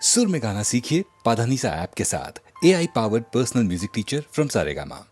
सुर में गाना सीखिए पाधानीसा ऐप के साथ। AI powered personal music teacher from Saregama.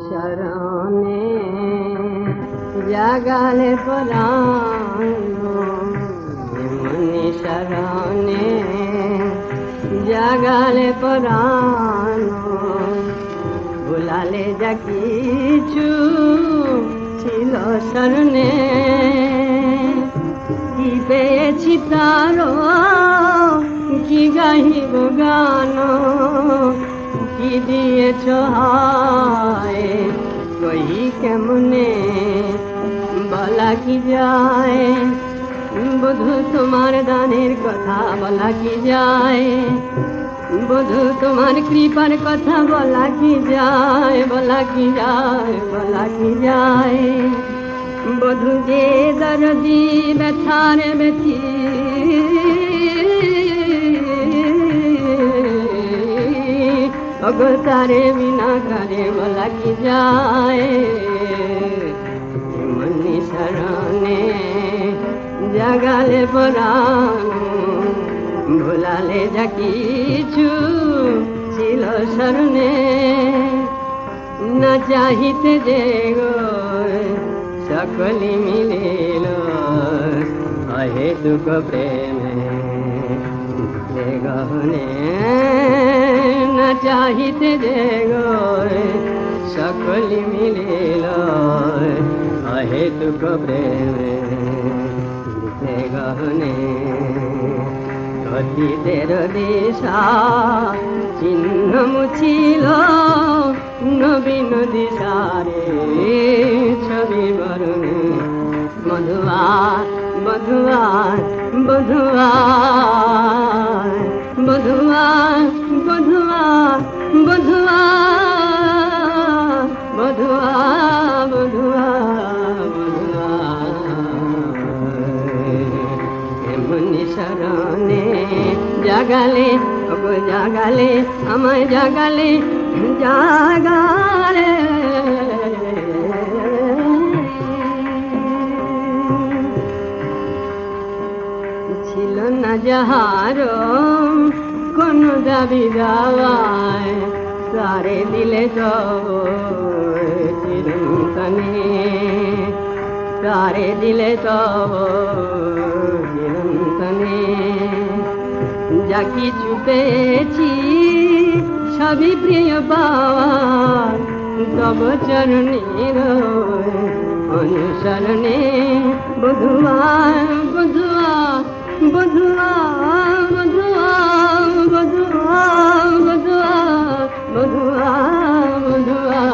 शरणे जागाले परानो मनी शरणे जागाले परानो बुलाले जाकिछु छिलो शरणे কি পেয়েছি তারো কি গাহিব গান কি দিয়েছ হায় কই কেমনে বলা কি যায় বধু তোমার দানের কথা বলা কি যায় বধু তোমার কৃপার কথা বলা কি যায় বলা কি যায় বলা কি যায় বধু যে দরদি ব্যথার ব্যথি অগতারে বিনা করে বলা কি যায় মনি শরণে জাগালে পরাণ ভুলালে যা কিছু ছিল শরণে না চাহিতে যে গো সকলি মিলিল अहे दुख प्रेम गहने न चाहिते देगो सकली मिलिल अहे दुख प्रेम गहने অতীতের দিশা চিহ্ন মুছিল নবীন দিশারে ছবি বরণে মধুয়ার মধুয়ার মধুয়ার মধুয়ার মধুয়ার মধুয়ার মধুয়ার মধুয়ার এমনি শরণে জাগালে জাগালে জাগালে আমায় জাগালে জাগালে ছিল না যাহার কোনো দাবি দাওয়ায় তারে দিলে সব চিরন্তনে তারে দিলে সব চিরন্তনে যা কিছু পেয়েছি সবই প্রিয় পাওয়ার তব চরণের অনুসরণে বধুয়া বধুয়া বধুয়া বধুয়া বধুয়া বধুয়া বধুয়া বধুয়া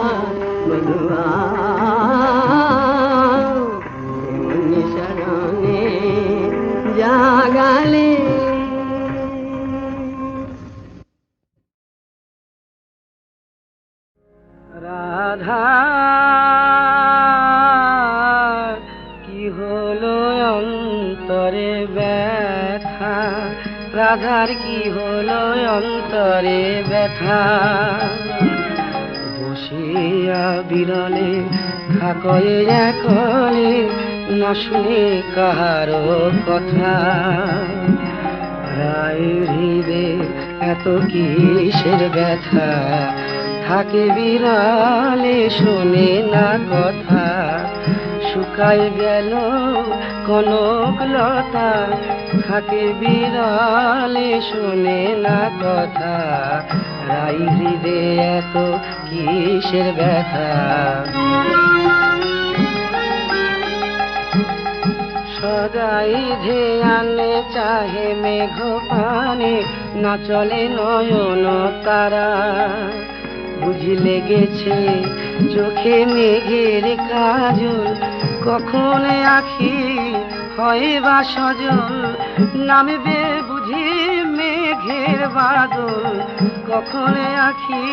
বধুয়া অনুসরণে জাগালে রাধা কি হলো অন্তরে ব্যথা, রাধার কি হলো অন্তরে ব্যথা, বসিয়া বিরলে থাকয়ে একলে না শুনে কাহারো কথা, রায় হৃদে এত কিসের ব্যথা, থাকে বিরালে শোনে না কথা, শুকায় গেল কনক লতা, থাকে বিরালে শোনে না কথা, রাই হৃদে এত কিসের ব্যথা। সদাই ধ্যানে চাহে মেঘ পানে, না চলে নয়ন তারা, বুঝি লেগেছে চোখে মেঘের কাজল, কখন আখি হয় বা সজল, নামবে বুঝি মেঘের বাদল, কখন আখি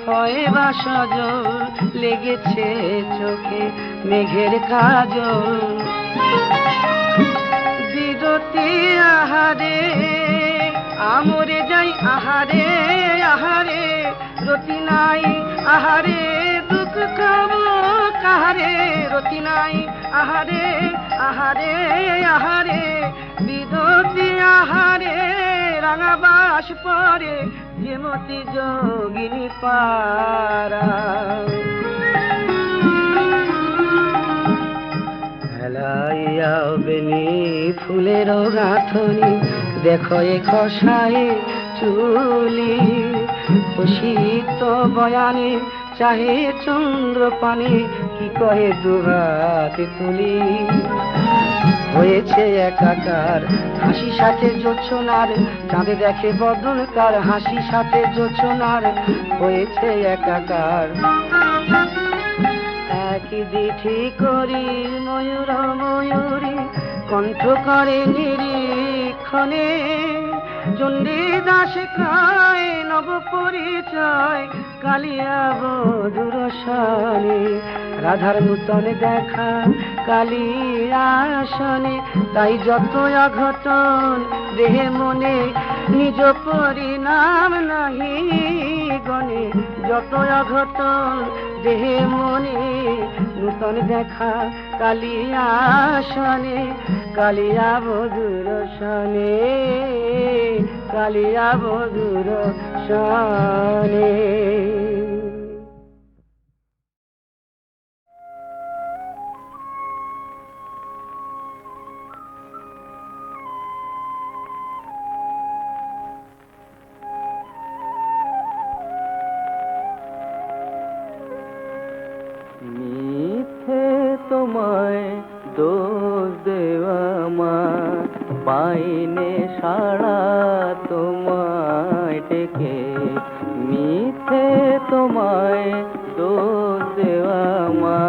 হয় বা সজল, লেগেছে চোখে মেঘের কাজল। বিরতি আহারে আমরে যাই আহারে আহারে, রতি নাই আহারে দুঃখ খাব কাহারে, রতি নাই আহারে আহারে আহারে, বিরতি আহারে রাঙাবাস পরে যেমতি যোগিনী পারা। হেলাইয়াও বেনি ফুলের গাঁথনি, দেখো এ খসায়ে চুলি, শীত বয়ানে চাহে চন্দ্র পানে, কি কহে দুহাতে তুলি, হয়েছে একাকার হাসি সাথে জোছনার, চাঁদে দেখে বদলকার হাসি সাথে জোছনার, হয়েছে একাকার। একই দিঠি করি ময়ূর ময়ূরী, কণ্ঠ করে নিরীক্ষণে, চণ্ডী দাস খায় নব পরিচয়, কালিয়া বধুর সনে, রাধার নূতন দেখা কালিয়া আসনে, তাই যত অঘটন দেহে মনে, নিজ পরিণাম নাহি গণে, যত অঘটন দেহে মনে, নূতন দেখা কালিয়া আসনে, কালিয়া বধুর সনে, কালিয়া বধুর সনে। মিথ্যে তোমায় দোষ দেওয়া মা, পাইনে সাড়া তোমায় ডেকে, মিথ্যে তোমায় দোষ দেওয়া মা,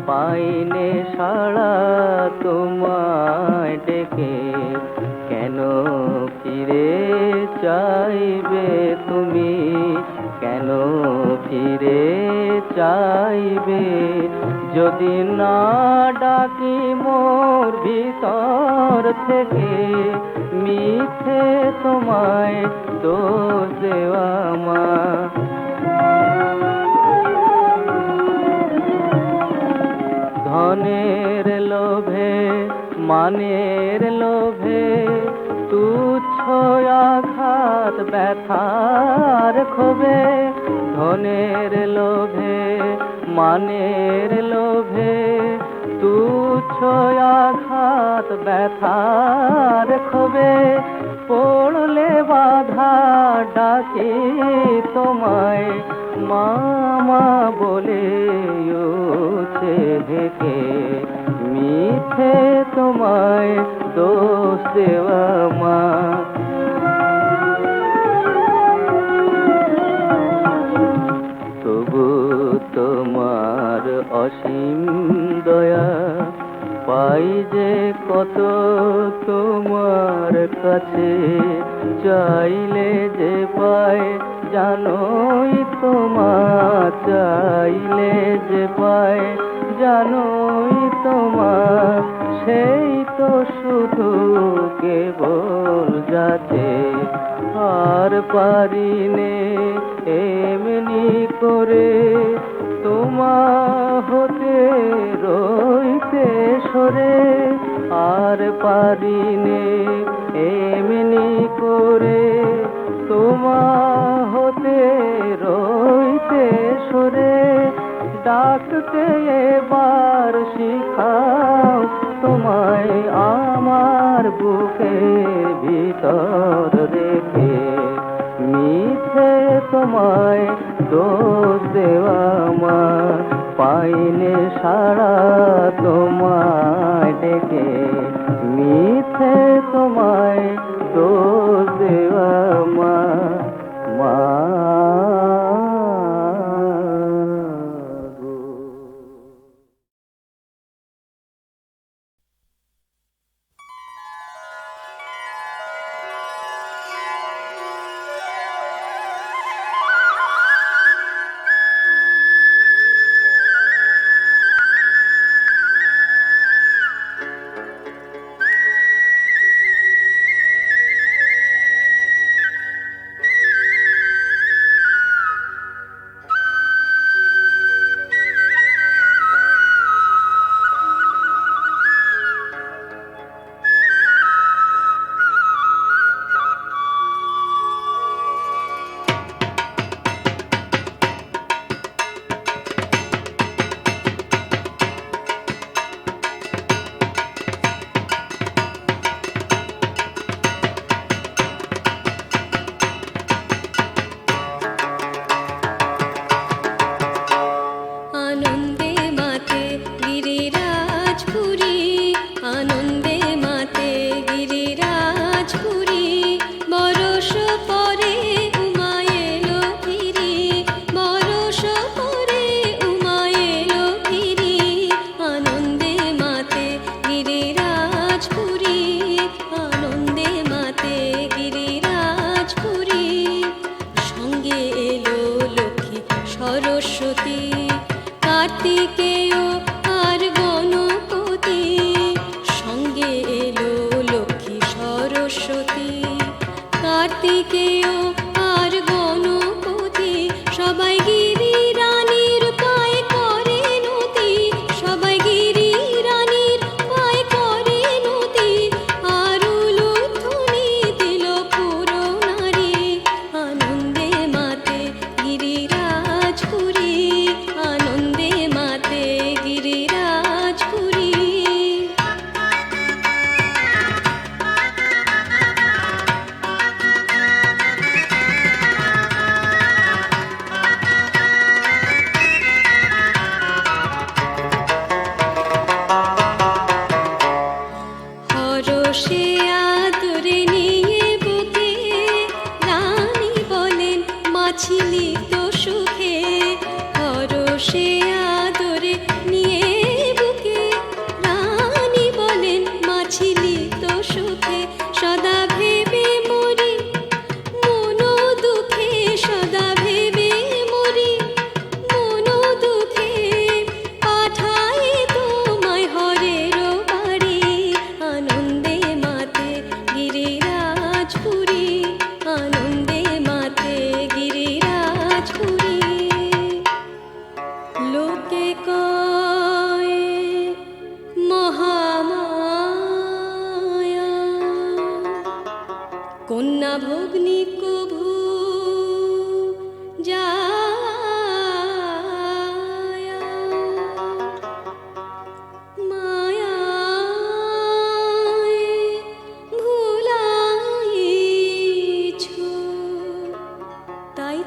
পাইনে সাড়া তোমায় ডেকে, কেন ফিরে চাইবে তুমি, কেন ফিরে চাইবে, যদি না ডাকি মোর ভিতর থেকে, মিথ্যে তোমায় দোষ দেওয়া মা। ধনের লোভে মানের লোভে তুচ্ছ আঘাত ব্যথার ক্ষোভে, ধনের লোভে মানের লোভে তুচ্ছ আঘাত ব্যথার ক্ষোভে, পড়লে বাধা ডাকি তোমায় মামা বলে উঠে থেকে, মিথ্যে তোমায় দোষ দেওয়া মা। তবু তোমার অসীম দয়া পাই যে কত তোমার কাছে, চাইলে যে পায় জানোই তোমার, চাইলে যে পায় জানোই তোমার, সেই তো শুধু কেবল যাতে আর পারিনে এমনি করে তোমার হতে রইতে সরে, আর পারিনে এমনি করে তোমার হতে রইতে সরে, ডাকতে এবার শিখাও তোমায় আমার বুকে ভিতর রেখে, মিথ্যে তোমায় দোষ দেওয়া মা। পাইনে সারা তোমায় ডেকে, মিথ্যে তোমায় দোষ দেওয়া মা। মা गिरिरा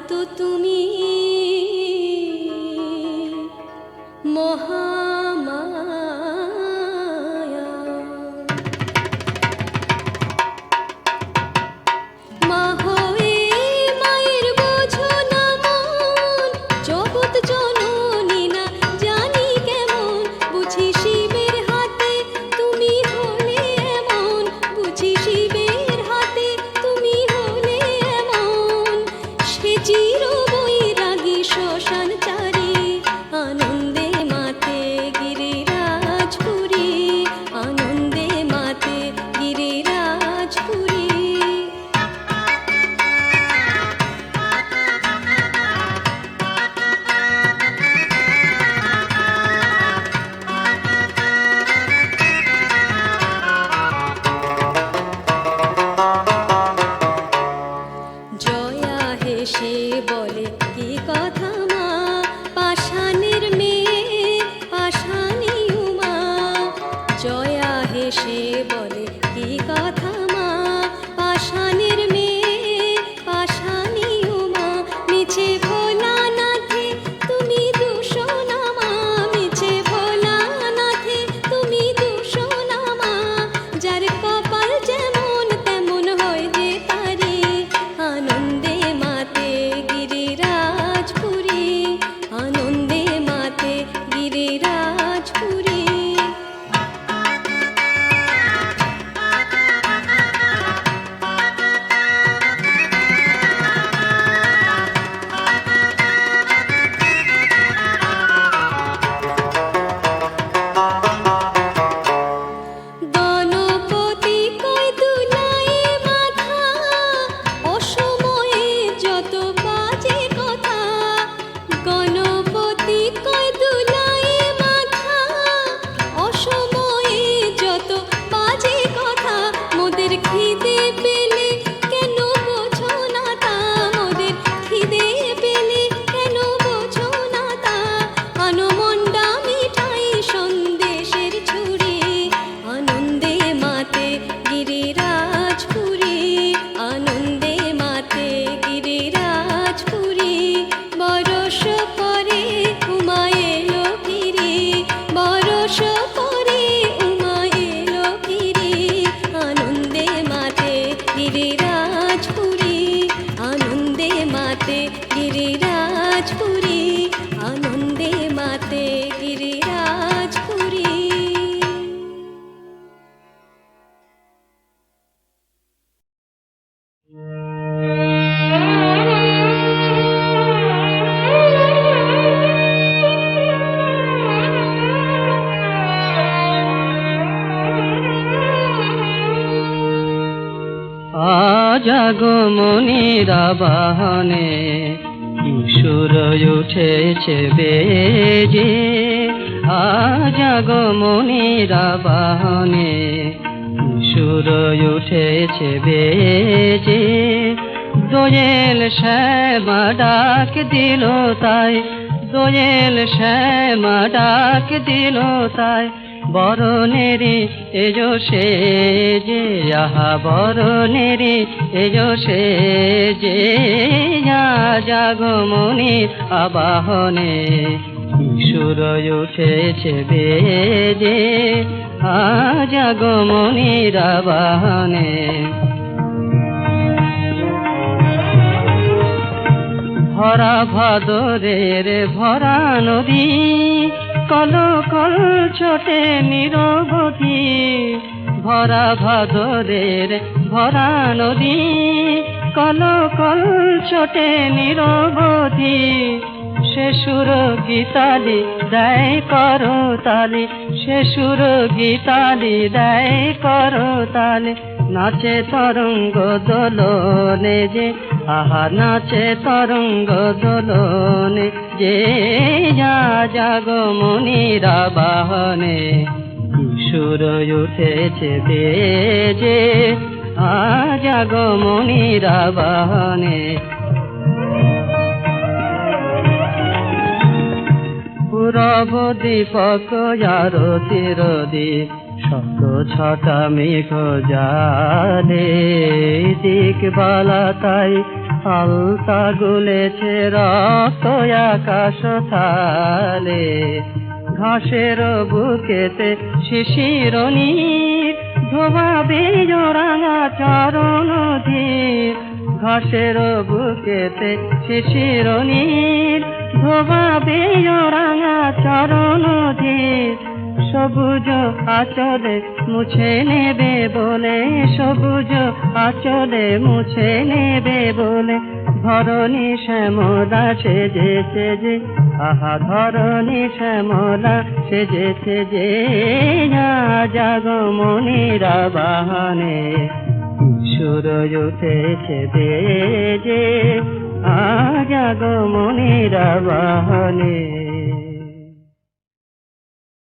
তো তুমি মহামায়া। মা হয়ে মায়ের বোঝো না মন, জগৎ জননী না জানি কেমন, বুঝি শিবের হাতে তুমি হলে এমন, বুঝি শিবের হাতে তুমি হলে এমন। সে চির বৈরাগী শ্মশান চারি, আনন্দে মাতে গিরিরাজপুরী, আনন্দে মাতে গিরিরাজপুরী। জয়া হেসে বলে কি কথা মা, পাষাণের মেয়ে পাষাণী উমা। জয়া হেসে বলে কি কথা মা, পাষাণের মেয়ে পাষাণী উমা। মিছে ভোলানাথে তুমি দূষণা মা, মিছে ভোলানাথে তুমি দূষণা মা। যার কপাল যেমন তেমন হয় যে তারি, আনন্দে মাতে গিরিরাজপুরী, আনন্দে মাতে গিরিরাজপুরী। গণপতি কয় দুলায়ে মাথা, অসময়ে যত বাজে কথা। গণপতি কয় দুলায়ে মাথা, অসময়ে যত বাজে কথা। মোদের খিদে পেলে কেন বোঝো না তা, মোদের খিদে পেলে কেন বোঝো না তা। আনমন্ডা মিঠাই সন্দেশের ছুরি, আনন্দে মাতে গিরিরাজপুরী, আনন্দে মাতে গিরিরাজপুরী। বরষ পরে উমা এলো ফিরি, বরষ পরে উমা এলো ফিরি, আনন্দে মাতে গিরিরাজপুরী, আনন্দে মাতে গিরিরাজপুরী, আনন্দে মাতে গিরিরাজপুরী। আজ আগমনীরা বাহনে কিশোর উঠেছে বেজে, আজ আগমনীরা বাহনে কিশোর উঠেছে বেজে। দোয়েল শ্যামা ডাক দিল তাই, দোয়েল শ্যামা ডাক দিল তাই। বরণেরি এজো সে যে, আহা বরণেরি এজো সে যে। আজ আগমনী আবাহনে কিশোর উঠেছে বেজে, আজ আগমনীর আবাহনে। ভরা ভাদরের ভরা নদী, কল কল ছোটে নিরবধি। ভরা ভাদরের ভরা নদী, কল কল ছোটে নিরবধি। সে সুর গীতালি দেয় করো তালি, সে সুর গীতালি দেয় করো তালি। নাচে তরঙ্গ দোলনে যে, আহা নাচে তরঙ্গ দোলনে যে। আজ আগমনীর আবাহনে কিশোর উঠেছে বেজে, আজ আগমনীর আবাহনে। পূরব দীপক আরতি রদি, শত ছটা মেঘ জালে। দিকবালা তাই আলতা গুলেছে রক্ত আকাশ থালে, ঘাসের বুকেতে শিশির নীর ধোবাবে রাঙা চরণ ধীর। ঘাসের বুকেতে শিশির নীর ধোবাবে রাঙা চরণ ধীর। সবুজ আচলে মুছে নেবে বলে, সবুজ আচলে মুছে নেবে বলে, ধরণী শ্যামলা সেজেছে যে, আহা ধরণী শ্যামলা সেজেছে যে, জাগমনিরা বাহানে সুর উঠেছে বেজে, জাগমনিরা বাহানে।